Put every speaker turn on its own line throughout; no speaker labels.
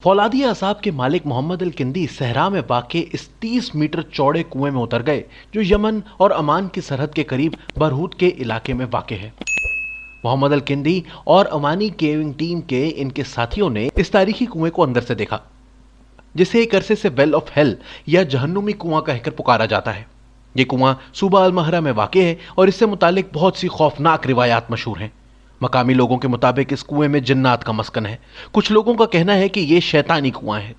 फौलादी असाब के मालिक मोहम्मद अल किंदी सहरा में वाक़े इस 30 मीटर चौड़े कुएं में उतर गए जो यमन और अमान की सरहद के करीब बरहूत के इलाके में वाक़े है। मोहम्मद अल किंदी और अमानी केविंग टीम के इनके साथियों ने इस तारीखी कुएं को अंदर से देखा, जिसे एक अरसे से वेल ऑफ हेल या जहन्नुमी कुआं कहकर पुकारा जाता है। ये कुआं सूबा अल महरा में वाक़े है और इससे मुतालिक बहुत सी खौफनाक रिवायात मशहूर हैं। मकामी लोगों के मुताबिक इस कुएं में जिन्नात का मस्कन है। कुछ लोगों का कहना है कि यह शैतानी कुआं है।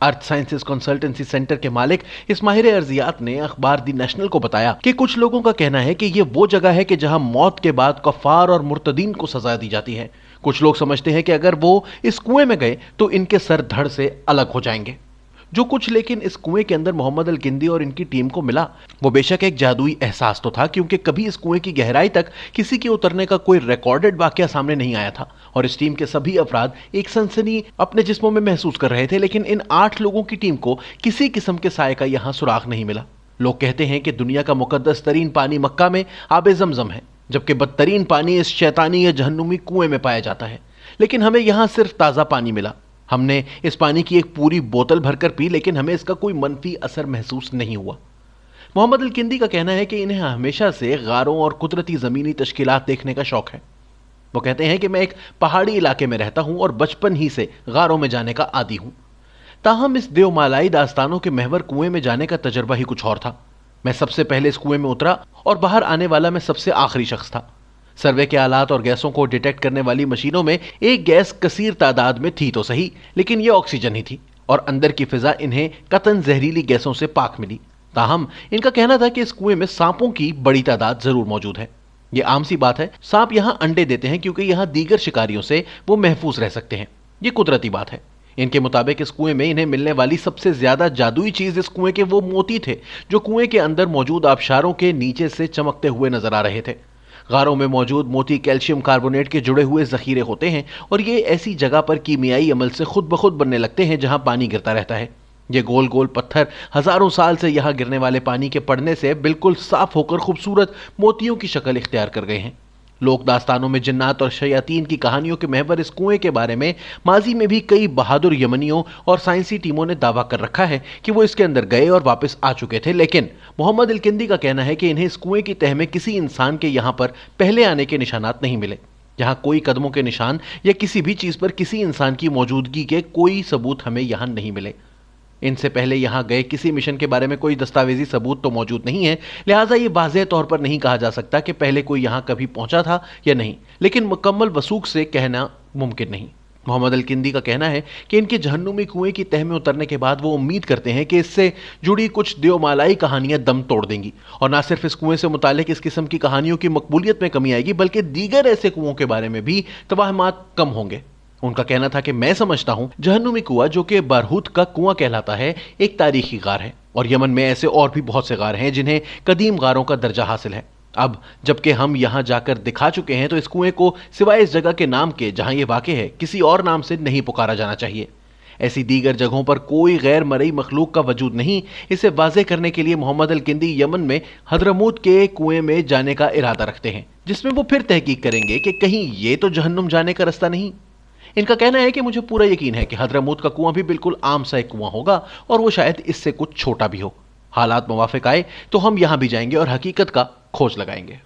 अर्थ साइंसेस कंसल्टेंसी सेंटर के मालिक इस माहिर अर्जियात ने अखबार दी नेशनल को बताया कि कुछ लोगों का कहना है कि यह वो जगह है कि जहां मौत के बाद कफ़ार और मुर्तदीन को सजा दी जाती है। कुछ लोग समझते हैं कि अगर वो इस कुएं में गए तो इनके सर धड़ से अलग हो जाएंगे। जो कुछ लेकिन इस कुएं के अंदर मोहम्मद अल किंदी और इनकी टीम को मिला वो बेशक एक जादुई एहसास तो था, क्योंकि कभी इस कुएं की गहराई तक किसी के उतरने का कोई रिकॉर्डेड वाकया सामने नहीं आया था और इस टीम के सभी अफराद एक सनसनी अपने जिस्मों में महसूस कर रहे थे। लेकिन इन 8 लोगों की टीम को किसी किस्म के साए का यहां सुराग नहीं मिला। लोग कहते हैं कि दुनिया का मुकद्दस तरीन पानी मक्का में आबे ज़मज़म है, जबकि बदतरीन पानी इस शैतानी या जहन्नुमी कुएं में पाया जाता है। लेकिन हमें यहां सिर्फ ताज़ा पानी मिला। हमने इस पानी की एक पूरी बोतल भरकर पी, लेकिन हमें इसका कोई मनफी असर महसूस नहीं हुआ। मोहम्मद अल किंदी का कहना है कि इन्हें हमेशा से गारों और कुदरती ज़मीनी तश्कीलात देखने का शौक है। वो कहते हैं कि मैं एक पहाड़ी इलाके में रहता हूं और बचपन ही से गारों में जाने का आदी हूं। ताहम इस देवमालाई दास्तानों के महवर कुएं में जाने का तजर्बा ही कुछ और था। मैं सबसे पहले इस कुएं में उतरा और बाहर आने वाला मैं सबसे आखिरी शख्स था। सर्वे के आलात और गैसों को डिटेक्ट करने वाली मशीनों में एक गैस कसीर तादाद में थी तो सही, लेकिन यह ऑक्सीजन ही थी और अंदर की फिजा इन्हें कतन जहरीली गैसों से पाक मिली। ताहम इनका कहना था कि इस कुएं में सांपों की बड़ी तादाद जरूर मौजूद है। यह आम सी बात है, सांप यहां अंडे देते हैं क्योंकि यहां दीगर शिकारियों से वो महफूज रह सकते हैं। यह कुदरती बात है। इनके मुताबिक इस कुएं में इन्हें मिलने वाली सबसे ज्यादा जादुई चीज इस कुएं के वो मोती थे जो कुएं के अंदर मौजूद आबशारों के नीचे से चमकते हुए नजर आ रहे थे। गारों में मौजूद मोती कैल्शियम कार्बोनेट के जुड़े हुए जखीरे होते हैं और ये ऐसी जगह पर कीमियाई अमल से खुद ब खुद बनने लगते हैं जहां पानी गिरता रहता है। ये गोल गोल पत्थर हजारों साल से यहां गिरने वाले पानी के पड़ने से बिल्कुल साफ होकर खूबसूरत मोतियों की शक्ल इख्तियार कर गए हैं। लोक दास्तानों में जिन्नात और शयातीन की कहानियों के महवर इस कुएं के बारे में माजी में भी कई बहादुर यमनियों और साइंसी टीमों ने दावा कर रखा है कि वो इसके अंदर गए और वापस आ चुके थे। लेकिन मोहम्मद अल किंदी का कहना है कि इन्हें इस कुएं की तह में किसी इंसान के यहां पर पहले आने के निशानात नहीं मिले। यहां कोई कदमों के निशान या किसी भी चीज पर किसी इंसान की मौजूदगी के कोई सबूत हमें यहां नहीं मिले। इनसे पहले यहां गए किसी मिशन के बारे में कोई दस्तावेजी सबूत तो मौजूद नहीं है, लिहाजा ये वाज़ेह तौर पर नहीं कहा जा सकता कि पहले कोई यहां कभी पहुंचा था या नहीं, लेकिन मुकम्मल वसूख से कहना मुमकिन नहीं। मोहम्मद अल किंदी का कहना है कि इनके जहन्नुमी कुएं की तह में उतरने के बाद वो उम्मीद करते हैं कि इससे जुड़ी कुछ देवमालाई कहानियां दम तोड़ देंगी और ना सिर्फ इस कुएं से मुतालिक इस किस्म की कहानियों की मकबूलियत में कमी आएगी, बल्कि दीगर ऐसे कुओं के बारे में भी तवाहमात कम होंगे। उनका कहना था कि मैं समझता हूं जहन्नुमी कुआं, जो कि बरहूत का कुआं कहलाता है, एक तारीखी गार है और यमन में ऐसे और भी बहुत से गार हैं जिन्हें कदीम गारों का दर्जा हासिल है। अब जबकि हम यहां जाकर दिखा चुके हैं तो इस कुएं को सिवाय इस जगह के नाम के जहां यह वाक़े है किसी और नाम से नहीं पुकारा जाना चाहिए। ऐसी दीगर जगहों पर कोई गैर मरई मखलूक का वजूद नहीं। इसे वाज़ेह करने के लिए मोहम्मद अल किंदी यमन में हदरमूत के कुएं में जाने का इरादा रखते हैं, जिसमें वो फिर तहकीक करेंगे कि कहीं ये तो जहन्नुम जाने का रास्ता नहीं। इनका कहना है कि मुझे पूरा यकीन है कि हदरमूत का कुआं भी बिल्कुल आम सा एक कुआं होगा और वो शायद इससे कुछ छोटा भी हो। हालात मुवाफिक आए तो हम यहां भी जाएंगे और हकीकत का खोज लगाएंगे।